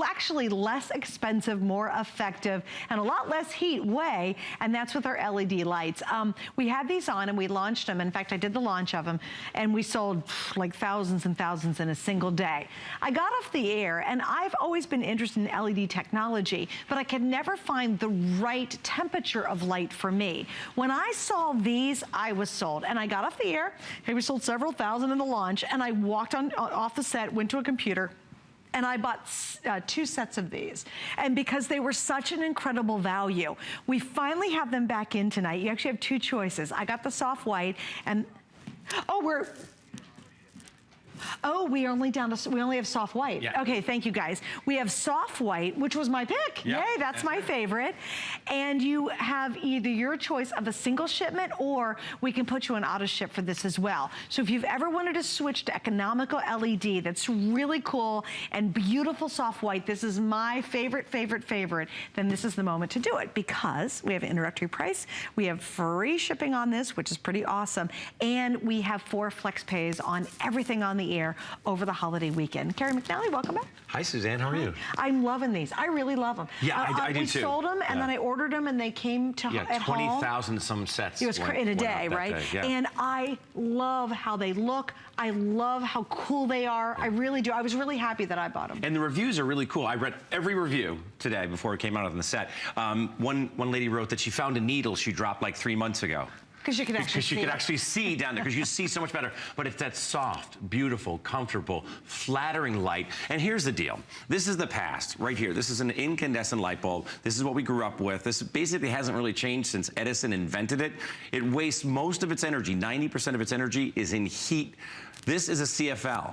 actually less expensive, more effective, and a lot less heat way, and that's with our LED lights. We had these on and we launched them. In fact, I did the launch of them, and we sold like thousands and thousands in a single day. I got off the air, and I've always been interested in LED technology, but I could never find the right temperature of light for me. When I saw these, I was sold, and I got off the air. We sold several thousand in the launch, and I walked off the set, went to a computer, and I bought 2 sets of these. And because they were such an incredible value, we finally have them back in tonight. You actually have 2 choices. I got the soft white, and we only have soft white. Yeah. Okay, thank you guys. We have soft white, which was my pick. Yeah. Yay, that's my favorite. And you have either your choice of a single shipment, or we can put you on auto ship for this as well. So if you've ever wanted to switch to economical LED that's really cool and beautiful soft white, this is my favorite, then this is the moment to do it, because we have an introductory price, we have free shipping on this, which is pretty awesome, and we have 4 flex pays on everything on the air over the holiday weekend. Carrie McNally, welcome back. Hi, Suzanne. How are you? I'm loving these. I really love them. Yeah, I do we too. We sold them, and then I ordered them, and they came to at home. 20,000 some sets. It was in a day, right? Yeah. And I love how they look. I love how cool they are. I really do. I was really happy that I bought them. And the reviews are really cool. I read every review today before it came out on the set. One lady wrote that she found a needle she dropped like 3 months ago. Because you could actually see down there, because you see so much better. But it's that soft, beautiful, comfortable, flattering light. And here's the deal. This is the past, right here. This is an incandescent light bulb. This is what we grew up with. This basically hasn't really changed since Edison invented it. It wastes most of its energy. 90% of its energy is in heat. This is a CFL.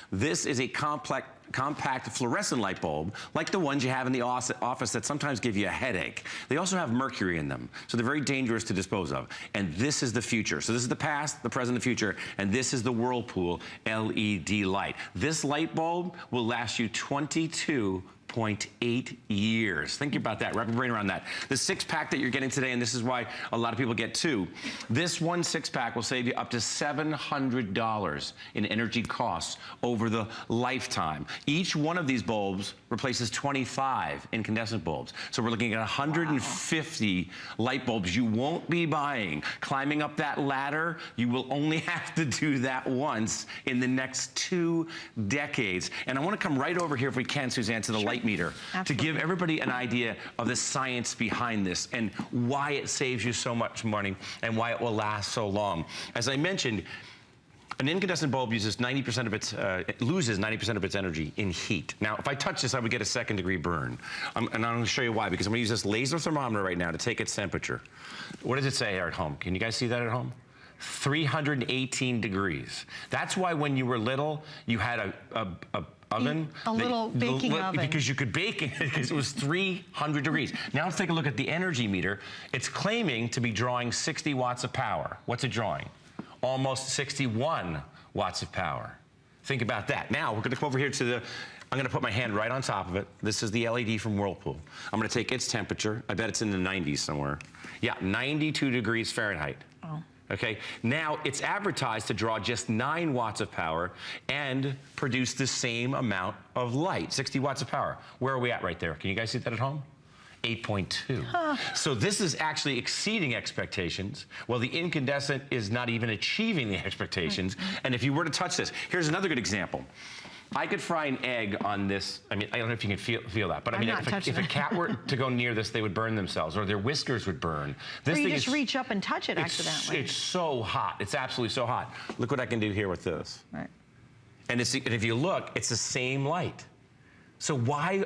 This is a compact fluorescent light bulb, like the ones you have in the office that sometimes give you a headache. They also have mercury in them, so they're very dangerous to dispose of. And this is the future. So this is the past, the present, the future, and this is the Whirlpool LED light. This light bulb will last you 22.8 years. Think about that. Wrap your brain around that. The 6-pack that you're getting today, and this is why a lot of people get 2, this one 6-pack will save you up to $700 in energy costs over the lifetime. Each one of these bulbs replaces 25 incandescent bulbs. So we're looking at 150 light bulbs you won't be buying. Climbing up that ladder, you will only have to do that once in the next 2 decades. And I want to come right over here, if we can, Suzanne, to the light meter. Absolutely. To give everybody an idea of the science behind this and why it saves you so much money and why it will last so long. As I mentioned, an incandescent bulb uses 90% of its, it loses 90% of its energy in heat. Now, if I touch this, I would get a 2nd-degree burn. And I'm going to show you why, because I'm going to use this laser thermometer right now to take its temperature. What does it say here at home? Can you guys see that at home? 318 degrees. That's why when you were little, you had a oven. A little baking oven. Because you could bake it, because it was 300 degrees. Now let's take a look at the energy meter. It's claiming to be drawing 60 watts of power. What's it drawing? Almost 61 watts of power. Think about that. Now we're going to come over here to the, I'm going to put my hand right on top of it. This is the LED from Whirlpool. I'm going to take its temperature. I bet it's in the 90s somewhere. Yeah, 92 degrees Fahrenheit. Oh. Okay, now it's advertised to draw just 9 watts of power and produce the same amount of light, 60 watts of power. Where are we at right there? Can you guys see that at home? 8.2. So this is actually exceeding expectations. Well, the incandescent is not even achieving the expectations. And if you were to touch this, here's another good example. I could fry an egg on this. I mean, I don't know if you can feel that, but I mean, if a cat were to go near this, they would burn themselves, or their whiskers would burn. This or you just reach up and touch it accidentally. It's so hot. It's absolutely so hot. Look what I can do here with this. Right. And if you look, it's the same light. So why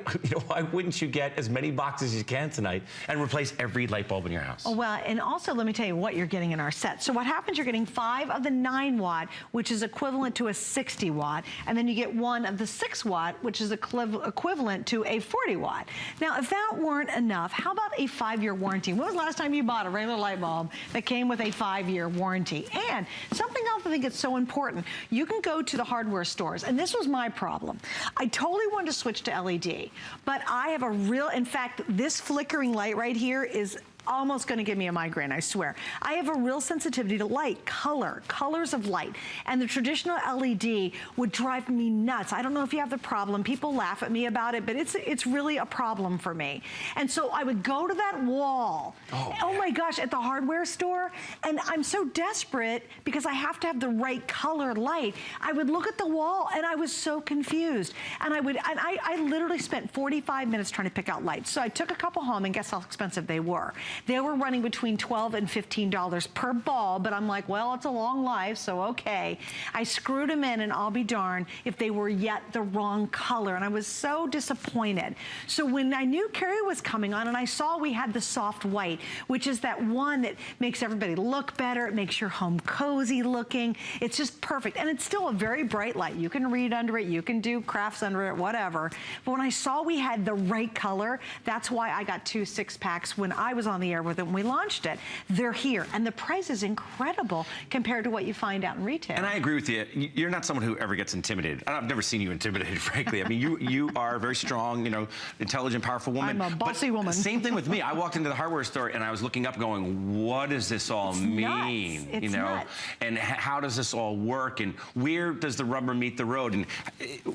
wouldn't you get as many boxes as you can tonight and replace every light bulb in your house? Oh, well, and also let me tell you what you're getting in our set. So what happens, you're getting 5 of the 9 watt, which is equivalent to a 60 watt, and then you get 1 of the 6 watt, which is equivalent to a 40 watt. Now, if that weren't enough, how about a 5-year warranty? When was the last time you bought a regular light bulb that came with a 5-year warranty? And something else I think is so important, you can go to the hardware stores, and this was my problem. I totally wanted to switch to LED, but I have a real, in fact, this flickering light right here is almost gonna give me a migraine, I swear. I have a real sensitivity to light, colors of light. And the traditional LED would drive me nuts. I don't know if you have the problem. People laugh at me about it, but it's really a problem for me. And so I would go to that wall, oh my gosh, at the hardware store, and I'm so desperate because I have to have the right color light. I would look at the wall and I was so confused. And I literally spent 45 minutes trying to pick out lights. So I took a couple home and guess how expensive they were. They were running between $12 and $15 per bulb, but I'm like, well, it's a long life, so okay. I screwed them in and I'll be darned if they were yet the wrong color. And I was so disappointed. So when I knew Carrie was coming on and I saw we had the soft white, which is that one that makes everybody look better, it makes your home cozy looking. It's just perfect. And it's still a very bright light. You can read under it, you can do crafts under it, whatever. But when I saw we had the right color, that's why I got 2 6-packs when I was on the air with it when we launched it. They're here. And the price is incredible compared to what you find out in retail. And I agree with you. You're not someone who ever gets intimidated. I've never seen you intimidated, frankly. I mean, you are a very strong, you know, intelligent, powerful woman. I'm a bossy woman. Same thing with me. I walked into the hardware store and I was looking up going, what does this all mean? It's you know, nuts. And how does this all work? And where does the rubber meet the road? And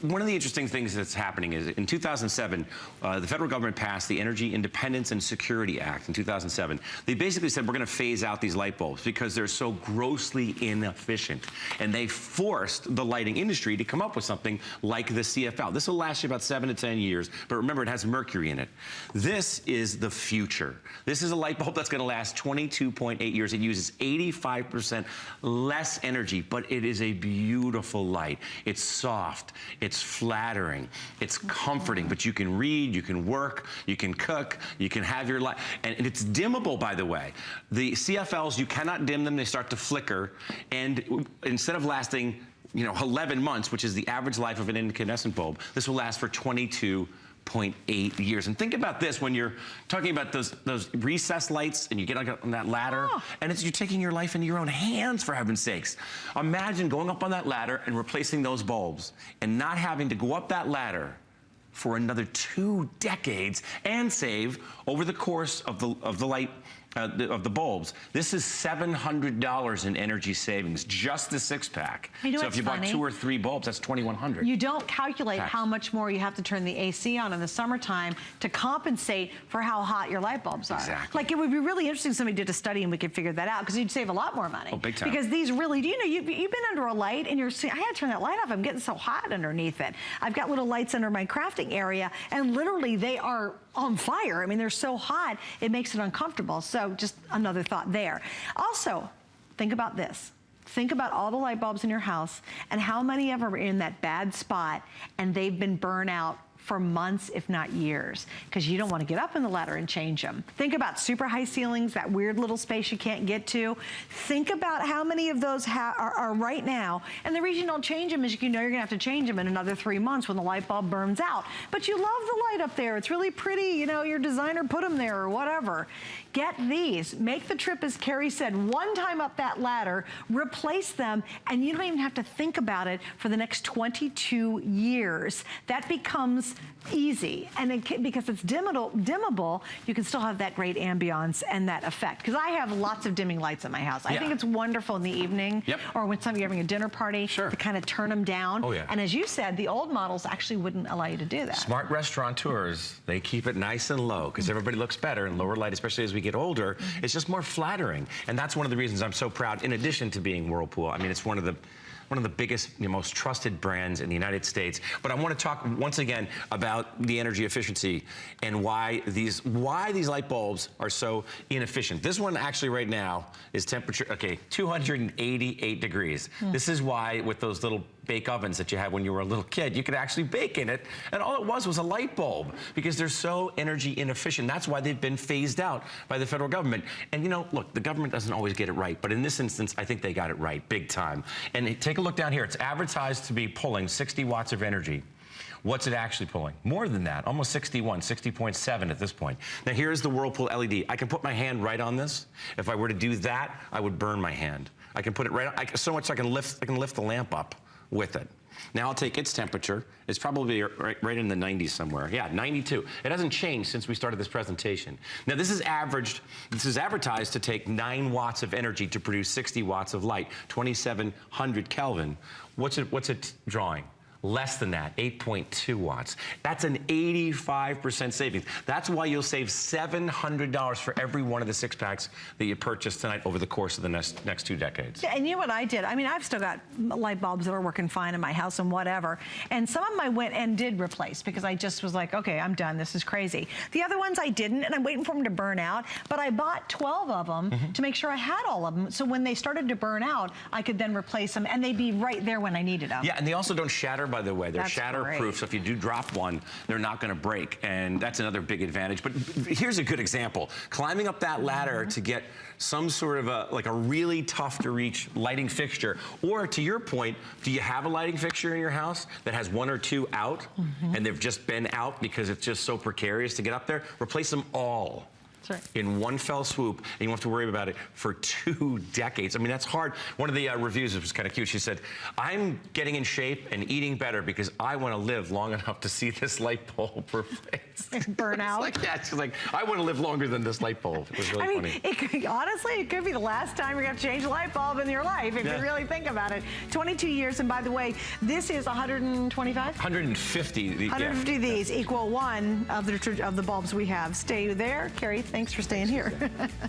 one of the interesting things that's happening is in 2007, the federal government passed the Energy Independence and Security Act in 2007. They basically said we're going to phase out these light bulbs because they're so grossly inefficient. And they forced the lighting industry to come up with something like the CFL. This will last you about 7 to 10 years, but remember, it has mercury in it. This is the future. This is a light bulb that's going to last 22.8 years. It uses 85% less energy, but it is a beautiful light. It's soft, it's flattering, it's comforting, but you can read, you can work, you can cook, you can have your light, and it's dimmable, by the way. The CFLs, you cannot dim them, they start to flicker, and instead of lasting, you know, 11 months, which is the average life of an incandescent bulb, this will last for 22.8 years. And think about this when you're talking about those recessed lights and you get on that ladder, and you're taking your life into your own hands, for heaven's sakes. Imagine going up on that ladder and replacing those bulbs and not having to go up that ladder for another 2 decades and save over the course of the light of the bulbs. This is $700 in energy savings, just the 6-pack. So if you bought 2 or 3 bulbs, that's $2,100. You don't calculate how much more you have to turn the AC on in the summertime to compensate for how hot your light bulbs are. Exactly. Like, it would be really interesting if somebody did a study and we could figure that out, because you'd save a lot more money. Oh, big time. Because these really, do you know, you've been under a light and you're seeing, I had to turn that light off, I'm getting so hot underneath it. I've got little lights under my crafting area and literally they are on fire. I mean, they're so hot, it makes it uncomfortable. So just another thought there. Also, think about this. Think about all the light bulbs in your house and how many of them are in that bad spot and they've been burnt out for months, if not years, because you don't want to get up in the ladder and change them. Think about super high ceilings, that weird little space you can't get to. Think about how many of those are right now. And the reason you don't change them is you know you're gonna have to change them in another 3 months when the light bulb burns out. But you love the light up there. It's really pretty. You know, your designer put them there or whatever. Get these. Make the trip, as Carrie said, one time up that ladder, replace them, and you don't even have to think about it for the next 22 years. That becomes easy, and because it's dimmable, you can still have that great ambiance and that effect. Because I have lots of dimming lights in my house. I think it's wonderful in the evening, or when you're having a dinner party, to kind of turn them down. And as you said, the old models actually wouldn't allow you to do that. Smart restaurateurs, they keep it nice and low because everybody looks better in lower light, especially as we get older. It's just more flattering, and that's one of the reasons I'm so proud. In addition to being Whirlpool, I mean, it's one of the biggest, most trusted brands in the United States. But I want to talk once again about the energy efficiency and why these light bulbs are so inefficient. This one actually right now is temperature, 288 degrees. This is why with those little bake ovens that you had when you were a little kid, you could actually bake in it, and all it was a light bulb, because they're so energy inefficient. That's why they've been phased out by the federal government. And you know, look, the government doesn't always get it right, but in this instance, I think they got it right, big time. And take a look down here. It's advertised to be pulling 60 watts of energy. What's it actually pulling? More than that, almost 61, 60.7 at this point. Now here's the Whirlpool LED. I can put my hand right on this. If I were to do that, I would burn my hand. I can put it right on, so much I can lift the lamp up with it. Now I'll take its temperature. It's probably right in the 90s somewhere. Yeah, 92. It hasn't changed since we started this presentation. Now this is advertised to take 9 watts of energy to produce 60 watts of light, 2700 Kelvin. What's it drawing? Less than that, 8.2 watts. That's an 85% savings. That's why you'll save $700 for every one of the 6-packs that you purchase tonight over the course of the next 2 decades. Yeah, and you know what I did? I mean, I've still got light bulbs that are working fine in my house and whatever. And some of them I went and did replace because I just was like, okay, I'm done. This is crazy. The other ones I didn't, and I'm waiting for them to burn out. But I bought 12 of them to make sure I had all of them. So when they started to burn out, I could then replace them, and they'd be right there when I needed them. Yeah, and they also don't shatter, by the way. They're That's shatterproof, great. so if you do drop one, they're not going to break, and that's another big advantage. But here's a good example. Climbing up that ladder to get some sort of a really tough to reach lighting fixture, or to your point, do you have a lighting fixture in your house that has 1 or 2 out, and they've just been out because it's just so precarious to get up there? Replace them all. Right. In one fell swoop, and you won't have to worry about it for 2 decades. I mean, that's hard. One of the reviews was kind of cute. She said, I'm getting in shape and eating better because I want to live long enough to see this light bulb replaced. Burn out. Like, yeah, she's like, I want to live longer than this light bulb. It was really funny. It could, honestly, it could be the last time you're going to change a light bulb in your life if you really think about it. 22 years, and by the way, this is 125? 150. 150 of these equal one of the bulbs we have. Stay there, Carrie. Thanks for staying here.